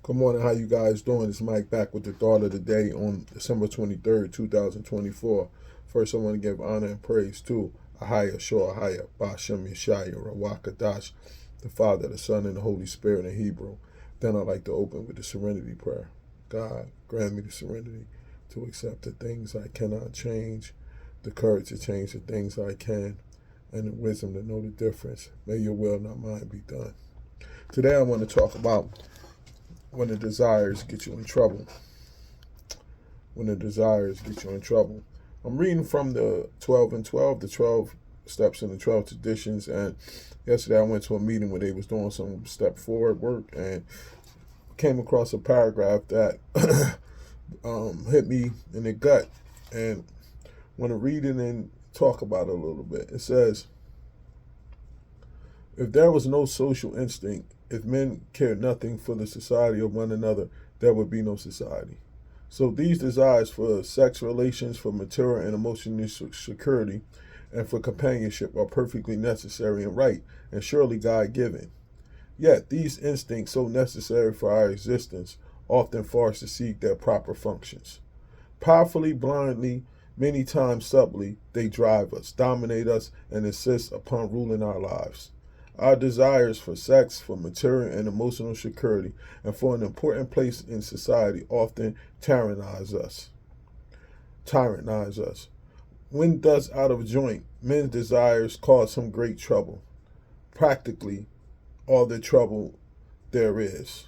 Good morning. How you guys doing? It's Mike back with the thought of the day on December 23rd, 2024. First, I want to give honor and praise to Ahaya Shor Ahaya, Bashem Yeshaya, Rawakadash, the Father, the Son, and the Holy Spirit in Hebrew. Then I'd like to open with the serenity prayer. God, grant me the serenity to accept the things I cannot change, the courage to change the things I can, and the wisdom to know the difference. May your will, not mine, be done. Today I want to talk about when the desires get you in trouble. When the desires get you in trouble. I'm reading from the 12 and 12, the 12 steps in the 12 traditions. And yesterday I went to a meeting where they was doing some step forward work and came across a paragraph that hit me in the gut. And want to read it and talk about it a little bit. It says, if there was no social instinct, if men cared nothing for the society of one another, there would be no society. So these desires for sex relations, for material and emotional security, and for companionship are perfectly necessary and right, and surely God-given. Yet these instincts, so necessary for our existence, often fail to seek their proper functions. Powerfully, blindly, many times subtly, they drive us, dominate us, and insist upon ruling our lives. Our desires for sex, for material and emotional security, and for an important place in society often tyrannize us. When thus out of joint, men's desires cause some great trouble. Practically all the trouble there is.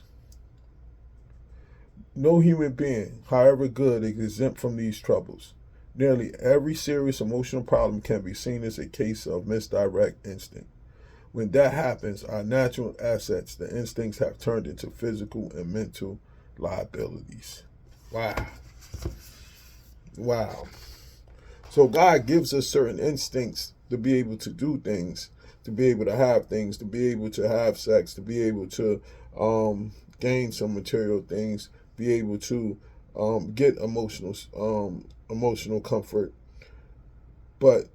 No human being, however good, is exempt from these troubles. Nearly every serious emotional problem can be seen as a case of misdirect instinct. When that happens, our natural assets, the instincts, have turned into physical and mental liabilities. Wow. Wow. So God gives us certain instincts to be able to do things, to be able to have things, to be able to have sex, to be able to gain some material things, be able to get emotional comfort. But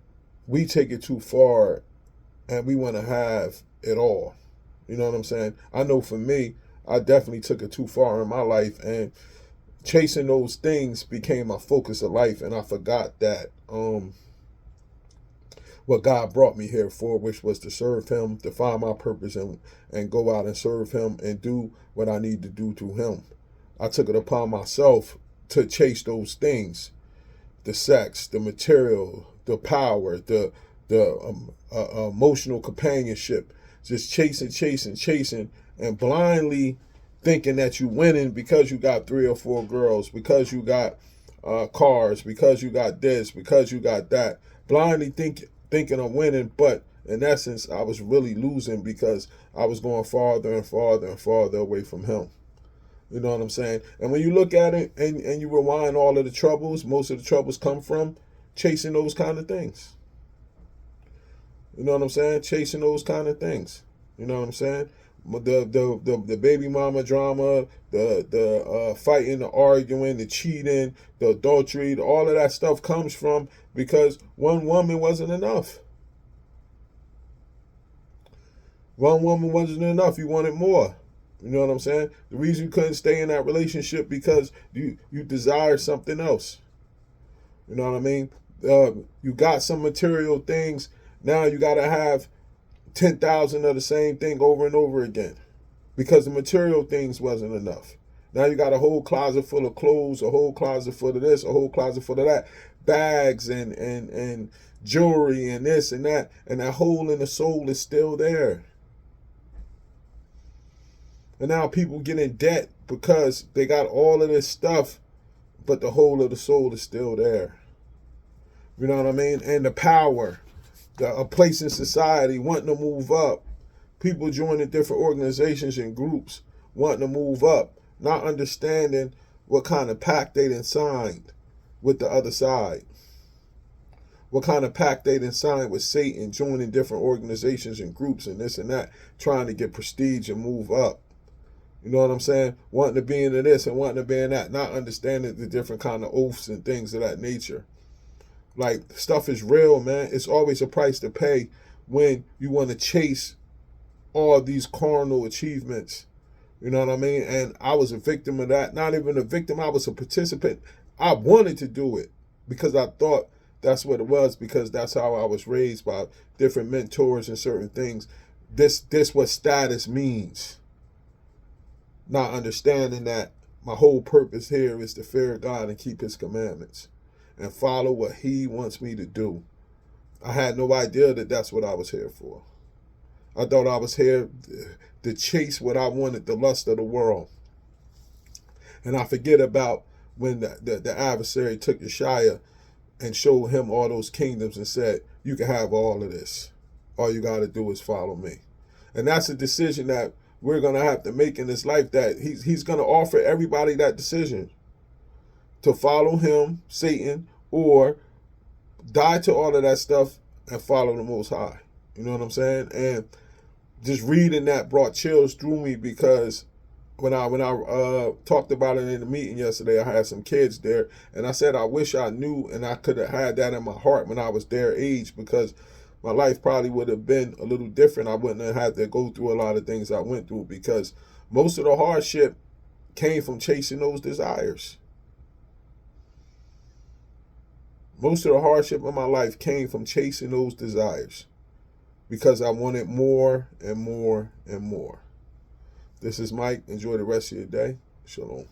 we take it too far and we want to have it all. You know what I'm saying? I know for me, I definitely took it too far in my life, and chasing those things became my focus of life, and I forgot that what God brought me here for, which was to serve Him, to find my purpose, and go out and serve Him and do what I need to do to Him. I took it upon myself to chase those things, the sex, the material, the power, the emotional companionship, just chasing, and blindly thinking that you winning because you got 3 or 4 girls, because you got cars, because you got this, because you got that. Blindly thinking of winning, but in essence, I was really losing because I was going farther and farther and farther away from Him. You know what I'm saying? And when you look at it and you rewind all of the troubles, most of the troubles come from chasing those kind of things. You know what I'm saying? Chasing those kind of things. You know what I'm saying? The baby mama drama, the fighting, the arguing, the cheating, the adultery, all of that stuff comes from because one woman wasn't enough. One woman wasn't enough. You wanted more. You know what I'm saying? The reason you couldn't stay in that relationship because you desired something else. You know what I mean? You got some material things. Now you got to have 10,000 of the same thing over and over again because the material things wasn't enough. Now you got a whole closet full of clothes, a whole closet full of this, a whole closet full of that, bags and jewelry and this and that hole in the soul is still there. And now people get in debt because they got all of this stuff, but the whole of the soul is still there. You know what I mean? And the power, a place in society wanting to move up. People joining different organizations and groups wanting to move up, not understanding what kind of pact they done signed with the other side. What kind of pact they done signed with Satan, joining different organizations and groups and this and that, trying to get prestige and move up. You know what I'm saying? Wanting to be into this and wanting to be in that, not understanding the different kind of oaths and things of that nature. Like, stuff is real, man. It's always a price to pay when you want to chase all these carnal achievements You know what I mean? And I was a victim of that. Not even a victim, I was a participant. I wanted to do it because I thought that's what it was, because that's how I was raised by different mentors and certain things. This what status means. Not understanding that my whole purpose here is to fear God and keep his commandments and follow what he wants me to do. I had no idea that that's what I was here for. I thought I was here to chase what I wanted, the lust of the world. And I forget about when the adversary took Yeshua and showed him all those kingdoms and said, you can have all of this. All you got to do is follow me. And that's a decision that we're going to have to make in this life, that he's going to offer everybody that decision to follow him, Satan, or die to all of that stuff and follow the Most High. You know what I'm saying? And just reading that brought chills through me, because when I talked about it in the meeting yesterday, I had some kids there, and I said I wish I knew and I could have had that in my heart when I was their age, because my life probably would have been a little different. I wouldn't have had to go through a lot of things I went through, because most of the hardship came from chasing those desires. Most of the hardship in my life came from chasing those desires, because I wanted more and more and more. This is Mike. Enjoy the rest of your day. Shalom.